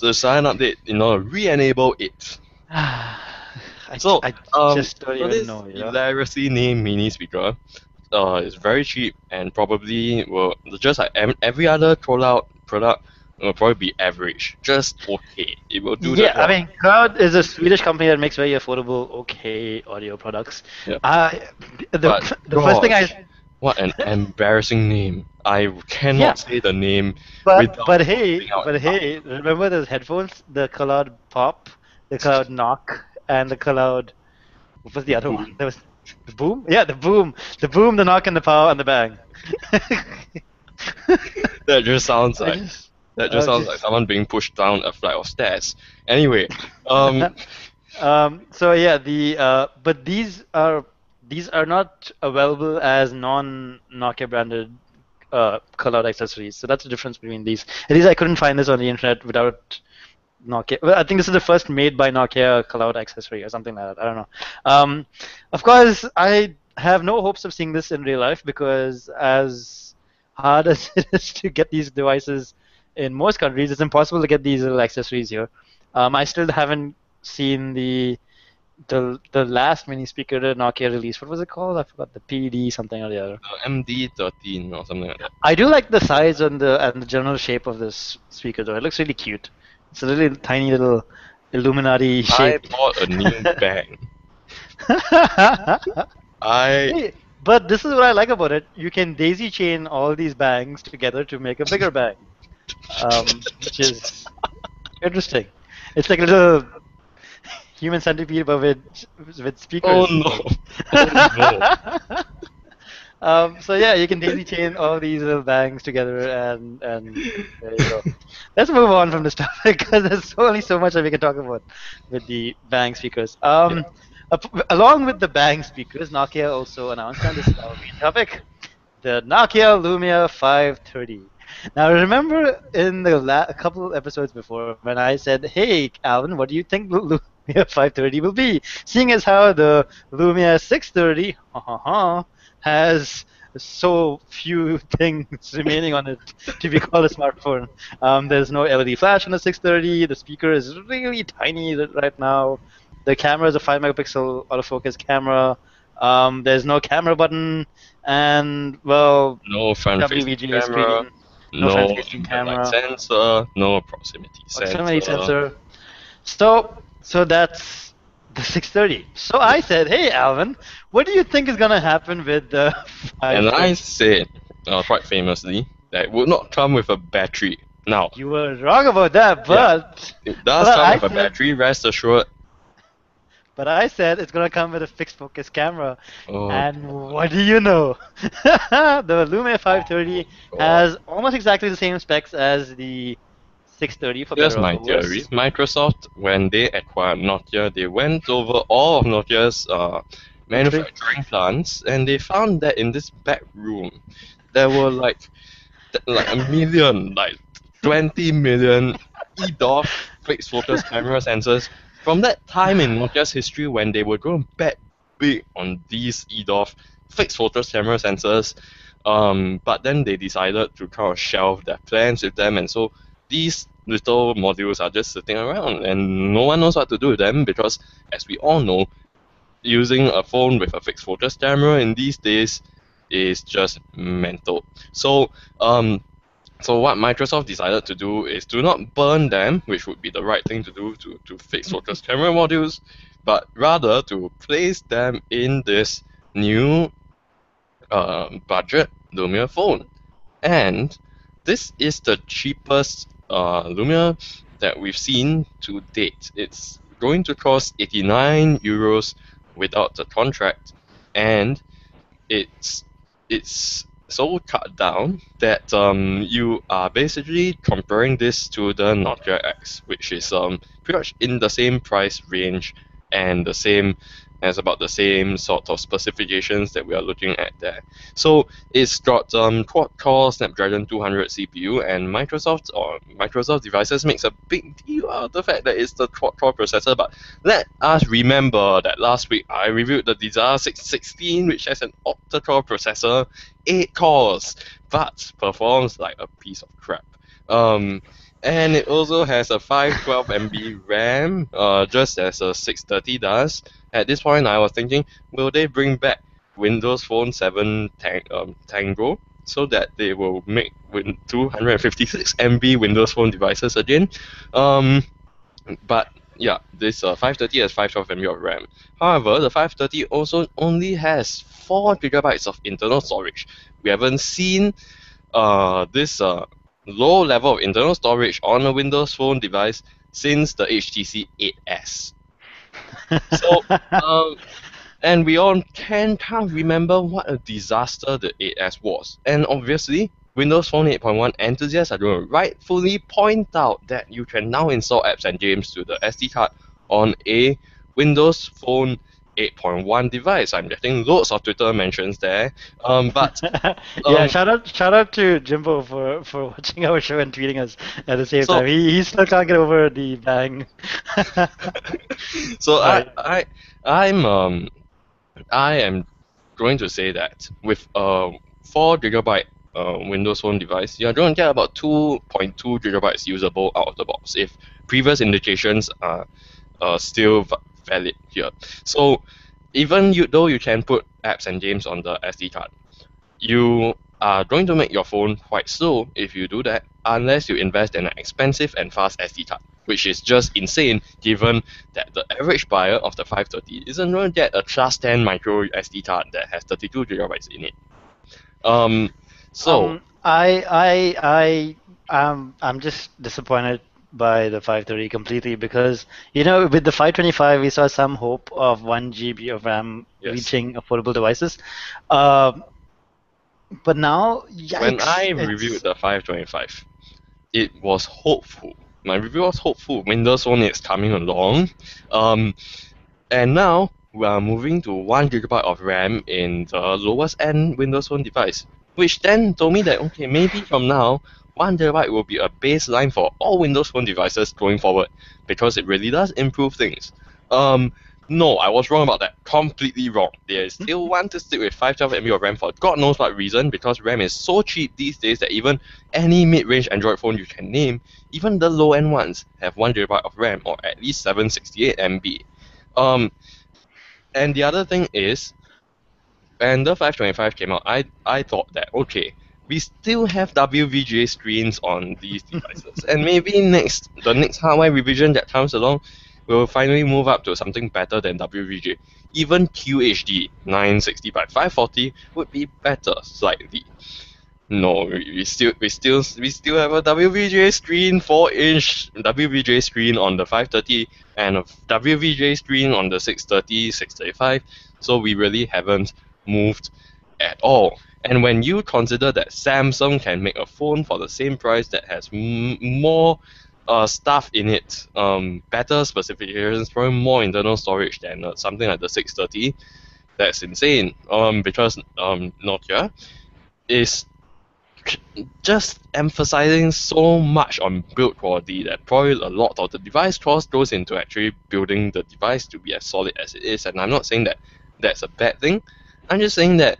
the Cyan update in order to re-enable it. I So, just don't even this know. You know? hilariously named mini speaker is very cheap and probably will, just like every other rollout product, will probably be average, just okay. It will do the Yeah, I job. mean, Cloud is a Swedish company that makes very affordable, okay audio products. Yeah. The But first thing gosh, what an embarrassing name! I cannot Yeah. say the name. But hey, remember those headphones? The Cloud Pop, the Cloud Knock, and the Cloud. What was the other one? There was the Boom. Yeah, the Boom, the Knock, and the Power, and the Bang. That just sounds I like just- that just sounds like someone being pushed down a flight of stairs. Anyway, So yeah, but these are not available as non-Nokia branded colored accessories. So that's the difference between these. At least I couldn't find this on the internet without Nokia. Well, I think this is the first made by Nokia cloud accessory or something like that. I don't know. Of course, I have no hopes of seeing this in real life because as hard as it is to get these devices in most countries, it's impossible to get these little accessories here. I still haven't seen the last mini speaker that Nokia released. What was it called? I forgot. The PD something or the other. MD13 or something like that. I do like the size and the general shape of this speaker though. It looks really cute. It's a little tiny little Illuminati shape. I bought a new bag. Hey, but this is what I like about it. You can daisy chain all these bangs together to make a bigger bang, which is interesting. It's like a little human centipede, but with speakers. Oh no! Oh no! So yeah, you can daisy chain all these little bangs together, and there you go. Let's move on from this topic because there's only so much that we can talk about with the bang speakers. Along with the bang speakers, Nokia also announced, and this is our main topic, the Nokia Lumia 530. Now remember in the a couple episodes before when I said, "Hey Alvin, what do you think the Lumia 530 will be?" Seeing as how the Lumia 630, has so few things remaining on it to be called a smartphone. There's no LED flash on the 630. The speaker is really tiny right now. The camera is a 5 megapixel autofocus camera. There's no camera button, and well, No front-facing WVGA camera. screen, no front-facing camera, Light sensor. No proximity sensor. So that's the 630. So I said, "Hey Alvin, what do you think is gonna happen with the 530?" And I said, quite famously, that it would not come with a battery. Now, You were wrong about that, but it does but come I with a said- battery, rest assured. but I said it's gonna come with a fixed focus camera. Oh, And what do you know? The Lumia 530 has almost exactly the same specs as the 630 for here's better my or for worse. theory. Microsoft, when they acquired Nokia, they went over all of Nokia's manufacturing plants, and they found that in this back room, there were like a million, like 20 million EDOF fixed focus camera sensors. From that time in Nokia's history when they were going to bet big on these EDOF fixed focus camera sensors, but then they decided to kind of shelve their plans with them, and so these little modules are just sitting around and no one knows what to do with them because, as we all know, using a phone with a fixed focus camera in these days is just mental. So what Microsoft decided to do is to not burn them, which would be the right thing to do to fix focus camera modules, but rather to place them in this new budget Lumia phone. And this is the cheapest Lumia that we've seen to date. It's going to cost 89 euros without the contract, and it's so cut down that you are basically comparing this to the Nokia X, which is pretty much in the same price range and about the same sort of specifications that we are looking at there. So it's got quad-core Snapdragon 200 CPU, and Microsoft devices makes a big deal out of the fact that it's the quad-core processor. But let us remember that last week I reviewed the Desire 616, which has an octa-core processor, 8 cores, but performs like a piece of crap. And it also has a 512 MB RAM, just as a 630 does. At this point, I was thinking, will they bring back Windows Phone 7 Tango so that they will make 256 MB Windows Phone devices again? But yeah, this 530 has 512 MB of RAM. However, the 530 also only has 4 GB of internal storage. We haven't seen this low level of internal storage on a Windows Phone device since the HTC 8S. So, and we all can't remember what a disaster the 8S was. And obviously, Windows Phone 8.1 enthusiasts are going to rightfully point out that you can now install apps and games to the SD card on a Windows Phone 8.1 device. I'm getting loads of Twitter mentions there. But Yeah, um, shout out to Jimbo for watching our show and tweeting us at the same so time. He still can't get over the bang. so Sorry. I am going to say that with a 4 GB Windows Phone device, you're going to get about 2.2 gigabytes usable out of the box if previous indications are still valid here. So even though you can put apps and games on the SD card, you are going to make your phone quite slow if you do that, unless you invest in an expensive and fast SD card, which is just insane given that the average buyer of the 530 isn't going to get a Class 10 micro SD card that has 32 gigabytes in it. So I'm just disappointed by the 530 completely because with the 525 we saw some hope of 1 GB of RAM yes, reaching affordable devices, uh, but now when I yikes! reviewed the 525, it was hopeful. My review was hopeful. Windows Phone is coming along. And now we are moving to 1 GB of RAM in the lowest end Windows Phone device, which then told me that okay, maybe from now 1 GB will be a baseline for all Windows Phone devices going forward because it really does improve things. No, I was wrong about that. Completely wrong. They still want to stick with 512 MB of RAM for God knows what reason, because RAM is so cheap these days that even any mid-range Android phone you can name, even the low-end ones, have 1 GB of RAM or at least 768 MB. And the other thing is, when the 525 came out, I thought that okay, we still have WVGA screens on these devices, and maybe the next hardware revision that comes along will finally move up to something better than WVGA. Even QHD 960 by 540 would be better slightly. No, we still have a WVGA screen, 4-inch WVGA screen on the 530 and a WVGA screen on the 630, 635. So we really haven't moved at all. And when you consider that Samsung can make a phone for the same price that has more stuff in it, better specifications, probably more internal storage than something like the 630, that's insane. Because Nokia is just emphasizing so much on build quality that probably a lot of the device cost goes into actually building the device to be as solid as it is. And I'm not saying that that's a bad thing. I'm just saying that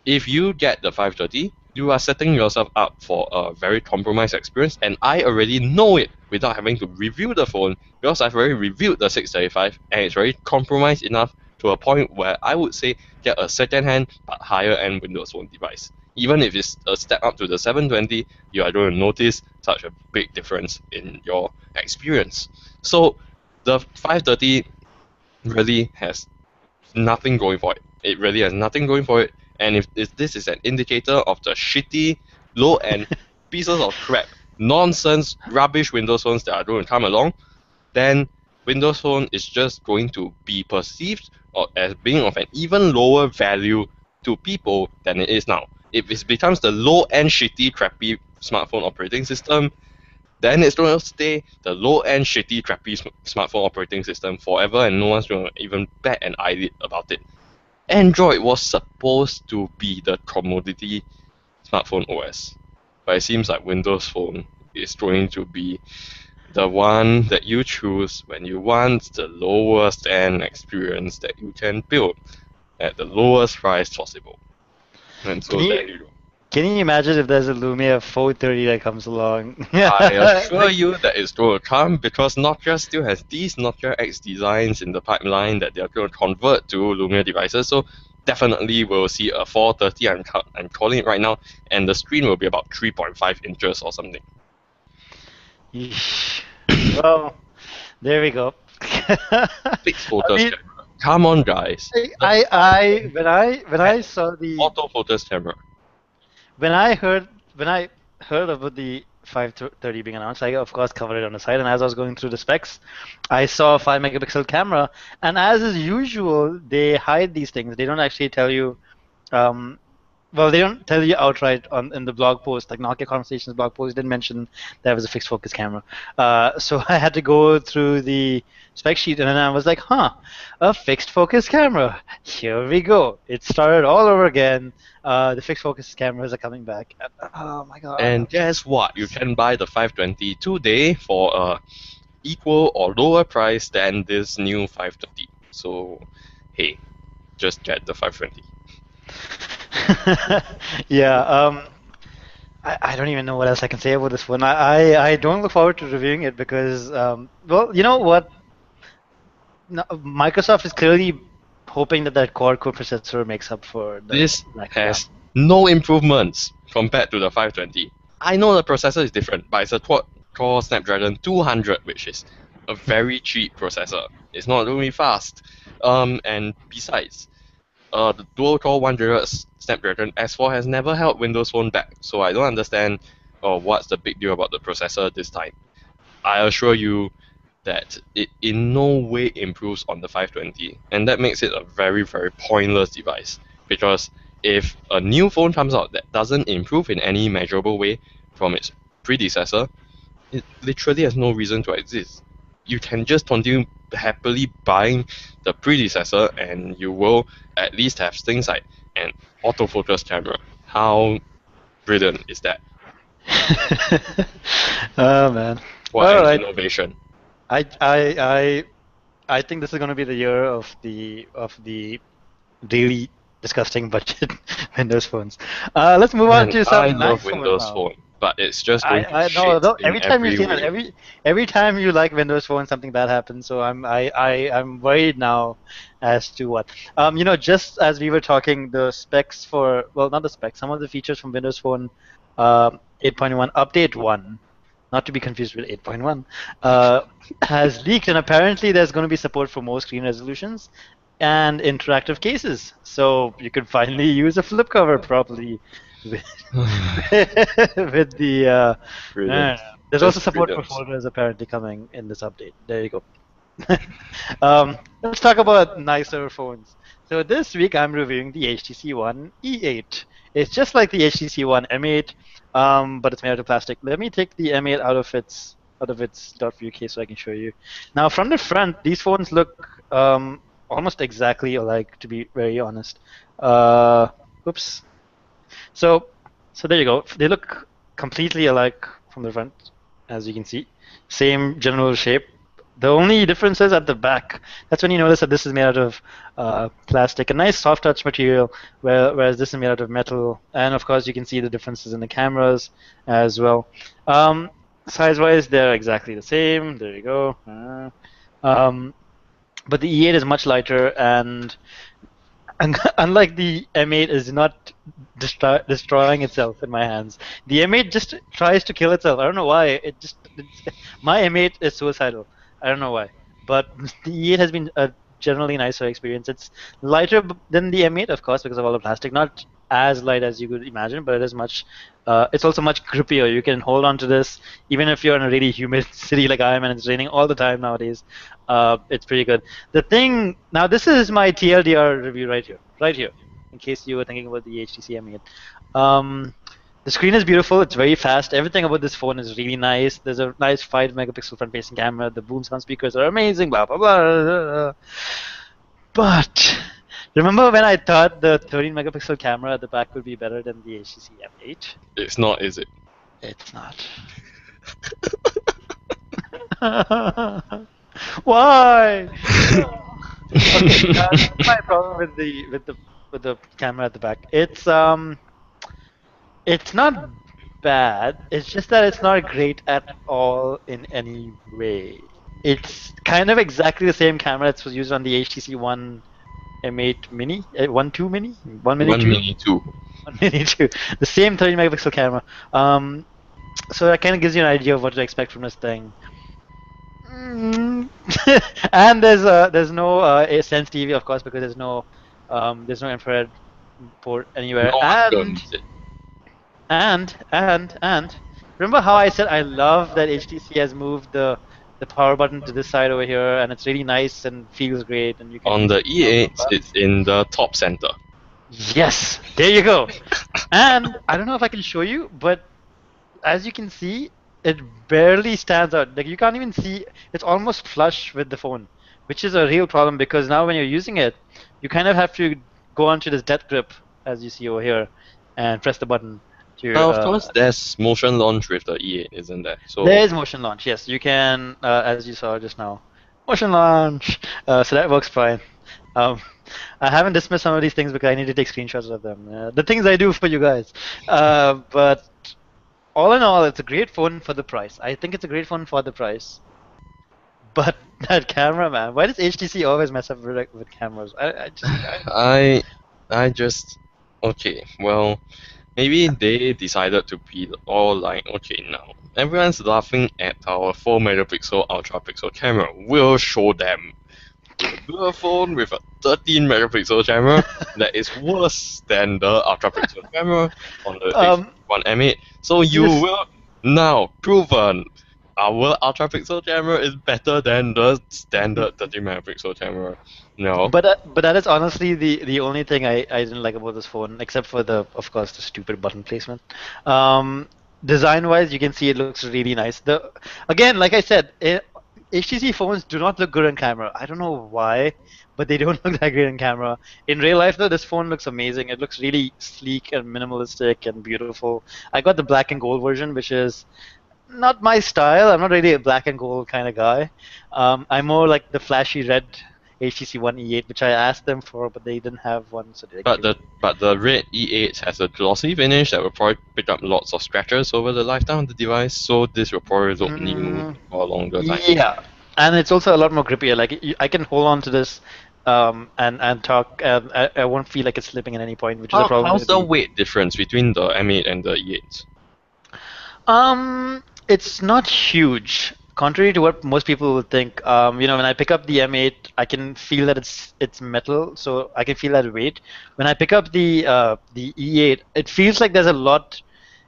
if you get the 530, you are setting yourself up for a very compromised experience, and I already know it without having to review the phone because I've already reviewed the 635 and it's very compromised enough to a point where I would say get a second-hand but higher-end Windows Phone device. Even if it's a step up to the 720, you are going to notice such a big difference in your experience. So the 530 really has nothing going for it. It really has nothing going for it. And if this is an indicator of the shitty, low-end pieces of crap, nonsense, rubbish Windows phones that are going to come along, then Windows Phone is just going to be perceived as being of an even lower value to people than it is now. If it becomes the low-end, shitty, crappy smartphone operating system, then it's going to stay the low-end, shitty, crappy smartphone operating system forever, and no one's going to even bat an eyelid about it. Android was supposed to be the commodity smartphone OS, but it seems like Windows Phone is going to be the one that you choose when you want the lowest end experience that you can build at the lowest price possible. And so there you go. Can you imagine if there's a Lumia 430 that comes along? I assure you that it's going to come because Nokia still has these Nokia X designs in the pipeline that they're going to convert to Lumia devices. So definitely we'll see a 430, I'm calling it right now, and the screen will be about 3.5 inches or something. Yeesh. Well, there we go. Fixed focus camera. Come on, guys. When I saw the autofocus camera. When I heard about the 530 being announced, I of course covered it on the site, and as I was going through the specs, I saw a 5 megapixel camera, and as is usual, they hide these things. They don't actually tell you well, they don't tell you outright in the blog post, like Nokia Conversations blog post, didn't mention there was a fixed focus camera. So I had to go through the spec sheet, and then I was like, huh, a fixed focus camera. Here we go. It started all over again. The fixed focus cameras are coming back. Oh my god. And guess what? You can buy the 520 today for a equal or lower price than this new 530. So, hey, just get the 520. Yeah, I don't even know what else I can say about this one. I don't look forward to reviewing it because, well, you know what? No, Microsoft is clearly hoping that quad-core processor makes up for the This lack of has RAM. no improvements compared to the 520. I know the processor is different, but it's a quad-core Snapdragon 200, which is a very cheap processor. It's not really fast. And besides, the dual-core 1 GHz Snapdragon S4 has never held Windows Phone back, so I don't understand what's the big deal about the processor this time. I assure you that it in no way improves on the 520, and that makes it a very, very pointless device. Because if a new phone comes out that doesn't improve in any measurable way from its predecessor, it literally has no reason to exist. You can just continue happily buying the predecessor, and you will at least have things like an autofocus camera. How brilliant is that? Oh man. What All an right. innovation! I I I I think this is going to be the year of the really disgusting budget Windows phones. Let's move on Man, to I some nice love phones Windows now. Phone, but it's just going to I no, shit no, in every time you every see that, way. every time you like Windows Phone, something bad happens. So I'm worried now as to what. Just as we were talking, the specs for, well, not the specs, some of the features from Windows Phone 8.1 Update 1, not to be confused with 8.1, has leaked, and apparently there's going to be support for more screen resolutions and interactive cases. So you could finally use a flip cover properly with, with the. Brilliant. There's also Just support for brilliant. folders apparently coming in this update. There you go. Let's talk about nicer phones. So this week I'm reviewing the HTC One E8. It's just like the HTC One M8, but it's made out of plastic. Let me take the M8 out of its dot view case so I can show you. Now from the front, these phones look almost exactly alike, to be very honest. Oops. So, so there you go. They look completely alike from the front, as you can see. Same general shape. The only difference is at the back. That's when you notice that this is made out of plastic, a nice soft touch material, whereas this is made out of metal. And of course, you can see the differences in the cameras as well. Size-wise, they're exactly the same. There you go. But the E8 is much lighter, and unlike the M8 is not destroying itself in my hands. The M8 just tries to kill itself. I don't know why. My M8 is suicidal. I don't know why. But the E8 has been a generally nicer experience. It's lighter than the M8, of course, because of all the plastic. Not as light as you could imagine, but it is much. It's also much grippier. You can hold on to this even if you're in a really humid city like I am, and it's raining all the time nowadays. It's pretty good. The thing now, this is my TLDR review right here, in case you were thinking about the HTC M8. The screen is beautiful. It's very fast. Everything about this phone is really nice. There's a nice 5-megapixel front-facing camera. The boom sound speakers are amazing. Blah blah blah. But remember when I thought the 13-megapixel camera at the back would be better than the HTC M8? It's not, is it? It's not. Why? Okay, that's my problem with the camera at the back. It's not bad. It's just that it's not great at all in any way. It's kind of exactly the same camera that was used on the HTC One M8 Mini, One 2 Mini, One Mini One 2, Mini 2. One Mini 2. The same 30-megapixel camera. So that kind of gives you an idea of what to expect from this thing. And there's no Sense TV, of course, because there's no infrared port anywhere. No And icon, is it? and remember how I said I love that HTC has moved the power button to this side over here, and it's really nice and feels great, and you can On the E8, it's in the top center. Yes, there you go. And I don't know if I can show you, but as you can see, it barely stands out. Like you can't even see, it's almost flush with the phone, which is a real problem because now when you're using it, you kind of have to go onto this death grip, as you see over here, and press the button to. Now, of course, there's motion launch with the E8, isn't there? There So, is motion launch. Yes, you can, as you saw just now, motion launch. So that works fine. Um, I haven't dismissed some of these things because I need to take screenshots of them. The things I do for you guys. But all in all, it's a great phone for the price. I think it's a great phone for the price. But that camera, man, why does HTC always mess up with cameras? I, I just, okay, well, maybe they decided to be all like, okay, now everyone's laughing at our 4 megapixel ultra pixel camera. We'll show them. We'll do a phone with a 13 megapixel camera that is worse than the ultra pixel camera on the HTC One M8. So you Yes. will now proven our ultra pixel camera is better than the standard 13 megapixel camera. No. But that is honestly the only thing I didn't like about this phone, except for the of course the stupid button placement. Design wise, you can see it looks really nice. The again, like I said, HTC phones do not look good on camera. I don't know why, but they don't look that great on camera. In real life, though, this phone looks amazing. It looks really sleek and minimalistic and beautiful. I got the black and gold version, which is not my style. I'm not really a black and gold kind of guy. I'm more like the flashy red HTC One E8, which I asked them for, but they didn't have one, so they But gave me. the red E8 has a glossy finish that will probably pick up lots of scratches over the lifetime of the device, so this will probably look new Mm, for a longer time. yeah, and it's also a lot more grippier. Like I can hold on to this, and talk. I won't feel like it's slipping at any point, which is a problem How's with the the. weight difference between the M8 and the E8? It's not huge. Contrary to what most people would think, when I pick up the M8, I can feel that it's metal, so I can feel that weight. When I pick up the E8, it feels like there's a lot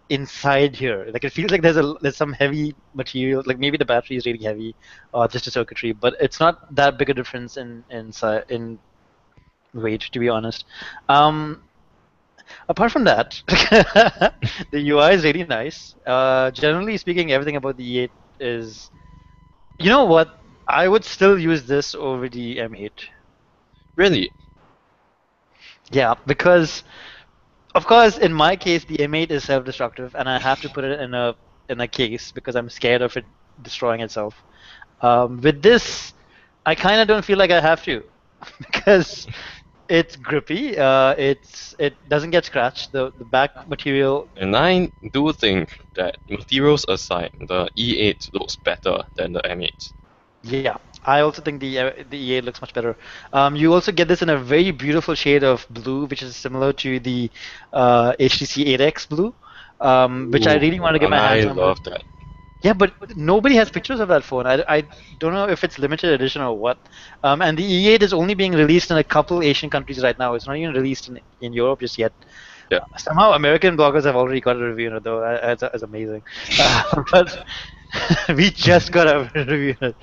inside here. Like it feels like there's some heavy material. Like maybe the battery is really heavy, or just a circuitry, but it's not that big a difference in weight, to be honest. Um, Apart from that, the UI is really nice. Generally speaking, everything about the E8 is. You know what? I would still use this over the M8. Really? Yeah, because of course, in my case, the M8 is self-destructive, and I have to put it in a case because I'm scared of it destroying itself. With this, I kind of don't feel like I have to because it's grippy. It doesn't get scratched. The back material. And I do think that materials aside, the E8 looks better than the M8. Yeah, I also think the EA looks much better. You also get this in a very beautiful shade of blue, which is similar to the HTC 8X blue, which I Ooh, really want to get and my I hands on. But love that. yeah, but nobody has pictures of that phone. I don't know if it's limited edition or what. And the E8 is only being released in a couple Asian countries right now. It's not even released in Europe just yet. Yeah. Somehow American bloggers have already got a review on it though. It's amazing. But we just got a review on it.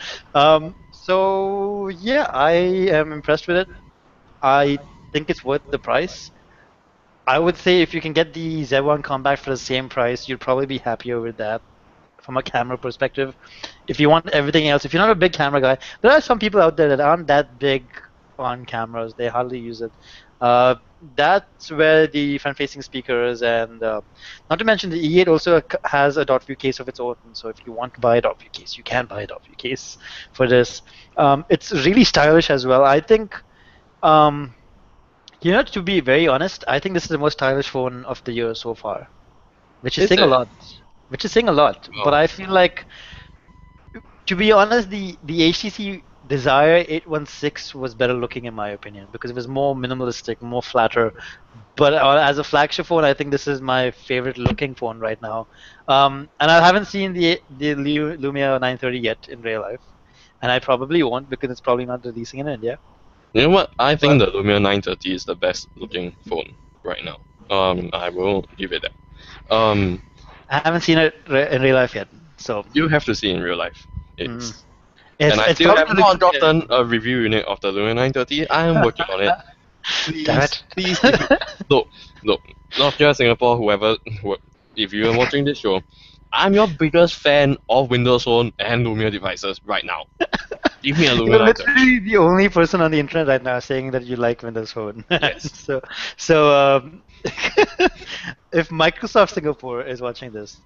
So yeah, I am impressed with it. I think it's worth the price. I would say if you can get the Z1 Compact for the same price, you'd probably be happier with that from a camera perspective. If you want everything else, if you're not a big camera guy, there are some people out there that aren't that big on cameras. They hardly use it. Uh, that's where the front-facing speakers and not to mention the E8 also has a dot view case of its own. So if you want to buy a dot view case, you can buy a dot view case for this. It's really stylish as well. I think, um, to be very honest, I think this is the most stylish phone of the year so far, which is Is saying a it? lot. Which is saying a lot. But Oh, I feel like, to be honest, the HTC Desire 816 was better looking in my opinion because it was more minimalistic, more flatter. But as a flagship phone, I think this is my favorite looking phone right now. And I haven't seen the Lumia 930 yet in real life, and I probably won't because it's probably not releasing in India. you know what? I think But the Lumia 930 is the best looking phone right now. I will give it that. I haven't seen it in real life yet, so You have to see in real life. mm. It's and I It's still probably have not gonna look. gotten a review unit of the Lumia 930. I am working on it. Damn Please, it. please give me. Look, look, Nokia Singapore, if you're watching this show, I'm your biggest fan of Windows Phone and Lumia devices right now. Give me a Lumia You're lighter. literally the only person on the internet right now saying that you like Windows Phone. Yes. So, if Microsoft Singapore is watching this,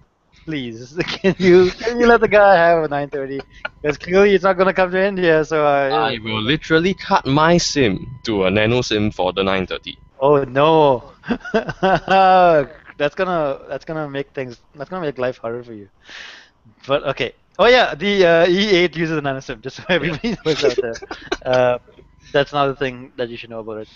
please can you let the guy have a 930? Because clearly it's not gonna come to India. So I will literally cut my SIM to a nano SIM for the 930. oh no, that's gonna make life harder for you. But okay. Oh yeah, the E8 uses a nano SIM. Just so everybody knows out there. Uh, that's another thing that you should know about it.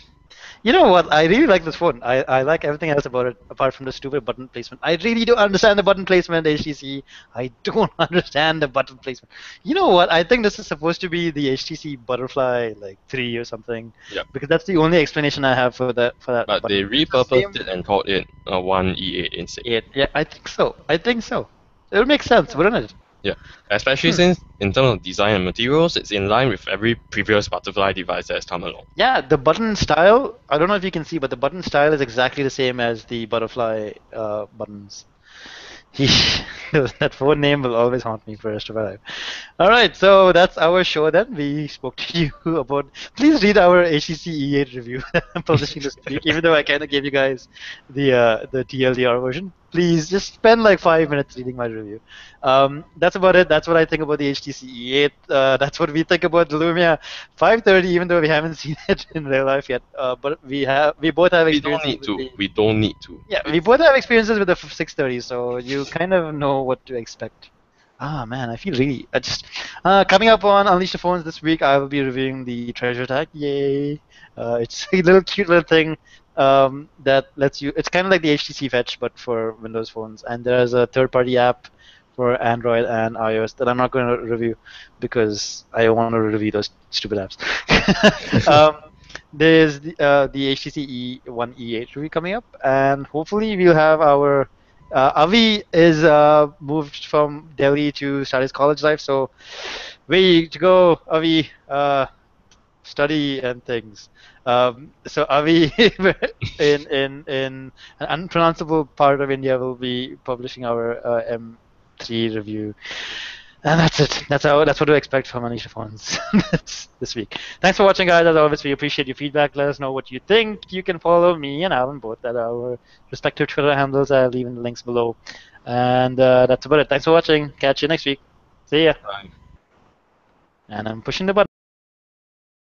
You know what? I really like this phone. I like everything else about it, apart from the stupid button placement. I really don't understand the button placement, HTC. I don't understand the button placement. You know what? I think this is supposed to be the HTC Butterfly like 3 or something. Yep. Because that's the only explanation I have for that But they button. repurposed it and called it a One E8 instead. Yeah, I think so. It would make sense, wouldn't it? Yeah, especially since in terms of design and materials, it's in line with every previous butterfly device that has come along. Yeah, the button style, I don't know if you can see, but the button style is exactly the same as the butterfly buttons. That phone name will always haunt me for the rest of my life. Alright, so that's our show then. We spoke to you about. Please read our HTC E8 review that I'm publishing this week, even though I kind of gave you guys the TLDR version. Please just spend like 5 minutes reading my review. That's about it. That's what I think about the HTC E8. That's what we think about the Lumia 530, even though we haven't seen it in real life yet. But we both have We don't experiences need with to. the. We don't need to. Yeah, we both have experiences with the 630, so you kind of know what to expect. Ah man, I feel really. I just coming up on Unleash the Phones this week. I will be reviewing the Treasure Tag. Yay! It's a little cute little thing that lets you. It's kind of like the HTC Fetch, but for Windows phones. And there's a third-party app for Android and iOS that I'm not going to review because I want to review those stupid apps. There's the HTC One E8 review coming up, and hopefully we'll have our Avi is moved from Delhi to start his college life, so way to go, Avi. Study and things. So Avi, in an unpronounceable part of India, will be publishing our M3 review. And that's it. That's what to expect from Unleash the Phones this week. Thanks for watching, guys. As always, we appreciate your feedback. Let us know what you think. You can follow me and Alan both at our respective Twitter handles. I'll leave in the links below. And that's about it. Thanks for watching. Catch you next week. See ya. Bye. And I'm pushing the button.